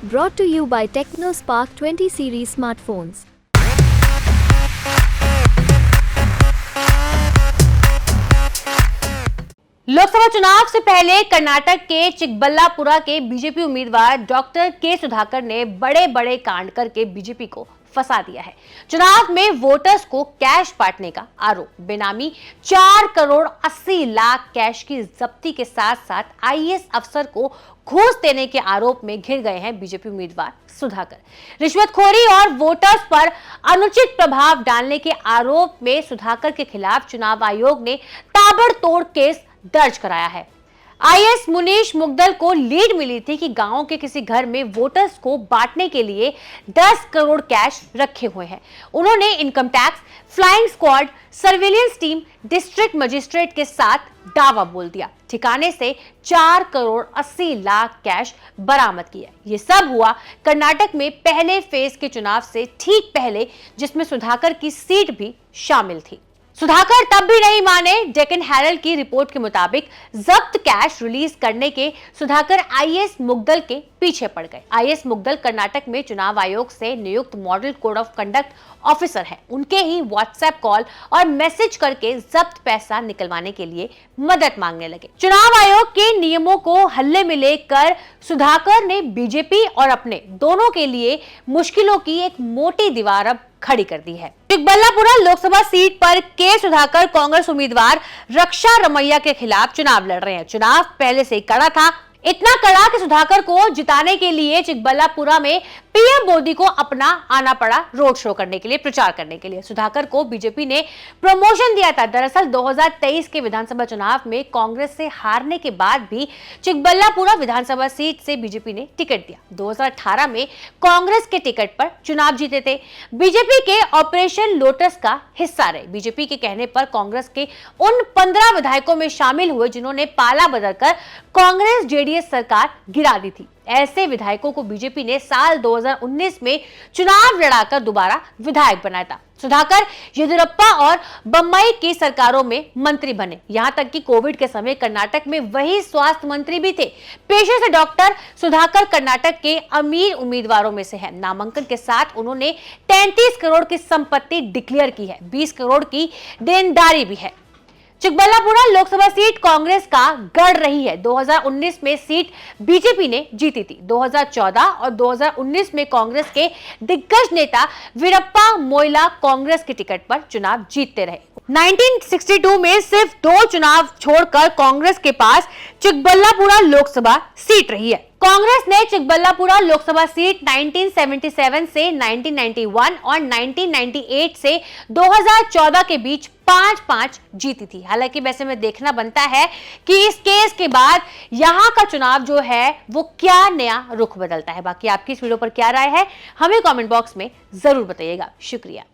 Brought to you by TechnoSpark 20 series smartphones. Lok Sabha चुनाव से पहले कर्नाटक के चिकबल्लापुरा के बीजेपी उम्मीदवार डॉक्टर के सुधाकर ने बड़े बड़े कांड करके बीजेपी को फंसा दिया है। चुनाव में वोटर्स को कैश बांटने का आरोप, बेनामी 4 करोड़ 80 लाख कैश की जब्ती के साथ साथ आईएएस अफसर को घूस देने के आरोप में घिर गए हैं बीजेपी उम्मीदवार सुधाकर। रिश्वतखोरी और वोटर्स पर अनुचित प्रभाव डालने के आरोप में सुधाकर के खिलाफ चुनाव आयोग ने ताबड़तोड़ केस दर्ज कराया है। आईएएस मुनीश मुग्दल को लीड मिली थी कि गांव के किसी घर में वोटर्स को बांटने के लिए 10 करोड़ कैश रखे हुए हैं। उन्होंने income tax, flying squad, surveillance team, district magistrate के साथ दावा बोल दिया। ठिकाने से 4 करोड़ 80 लाख कैश बरामद किया। ये सब हुआ कर्नाटक में पहले फेज के चुनाव से ठीक पहले, जिसमें सुधाकर की सीट भी शामिल थी। सुधाकर तब भी नहीं माने। डेक्कन हेरल्ड की रिपोर्ट के मुताबिक जब्त कैश रिलीज करने के सुधाकर आईएएस मुग्दल के पीछे पड़ गए। आईएएस मुग्दल कर्नाटक में चुनाव आयोग से नियुक्त model code of conduct officer है। उनके ही व्हाट्सएप कॉल और मैसेज करके जब्त पैसा निकलवाने के लिए मदद मांगने लगे। चुनाव आयोग के नियमों को हल्ले में लेकर सुधाकर ने बीजेपी और अपने दोनों के लिए मुश्किलों की एक मोटी दीवार अब खड़ी कर दी है। चिकबल्लापुरा लोकसभा सीट पर के सुधाकर कांग्रेस उम्मीदवार रक्षा रमैया के खिलाफ चुनाव लड़ रहे हैं। चुनाव पहले से ही कड़ा था, इतना कड़ा कि सुधाकर को जिताने के लिए चिकबल्लापुरा में पीएम मोदी को अपना आना पड़ा रोड शो करने के लिए, प्रचार करने के लिए। सुधाकर को बीजेपी ने प्रमोशन दिया था। दरअसल 2023 के विधानसभा चुनाव में कांग्रेस से हारने के बाद भी चिकबल्लापुरा विधानसभा सीट से बीजेपी ने टिकट दिया। 2018 में कांग्रेस के टिकट पर चुनाव जीते थे। बीजेपी के ऑपरेशन लोटस का हिस्सा रहे। बीजेपी के कहने पर कांग्रेस के उन 15 विधायकों में शामिल हुए जिन्होंने पाला बदलकर कांग्रेस जेडीएस सरकार गिरा दी थी। ऐसे विधायकों को बीजेपी ने साल 2019 में चुनाव लड़ाकर दोबारा विधायक बनाया था। सुधाकर येदियुरप्पा और बम्मई की सरकारों में मंत्री बने। यहां तक कि कोविड के समय कर्नाटक में वही स्वास्थ्य मंत्री भी थे। पेशे से डॉक्टर सुधाकर कर्नाटक के अमीर उम्मीदवारों में से है। नामांकन के साथ उन्होंने 33 करोड़ की संपत्ति डिक्लेयर की है। 20 करोड़ की देनदारी भी है। चिकबल्लापुरा लोकसभा सीट कांग्रेस का गढ़ रही है। 2019 में सीट बीजेपी ने जीती थी। 2014 और 2019 में कांग्रेस के दिग्गज नेता वीरप्पा मोइला कांग्रेस के टिकट पर चुनाव जीतते रहे। 1962 में सिर्फ 2 चुनाव छोड़कर कांग्रेस के पास चिकबल्लापुरा लोकसभा सीट रही है। कांग्रेस ने चिकबल्लापुरा लोकसभा सीट 1977 से 1991 और 1998 से 2014 के बीच 5-5 जीती थी। हालांकि वैसे में देखना बनता है कि इस केस के बाद यहां का चुनाव जो है वो क्या नया रुख बदलता है। बाकी आपकी इस वीडियो पर क्या राय है, हमें कमेंट बॉक्स में जरूर बताइएगा। शुक्रिया।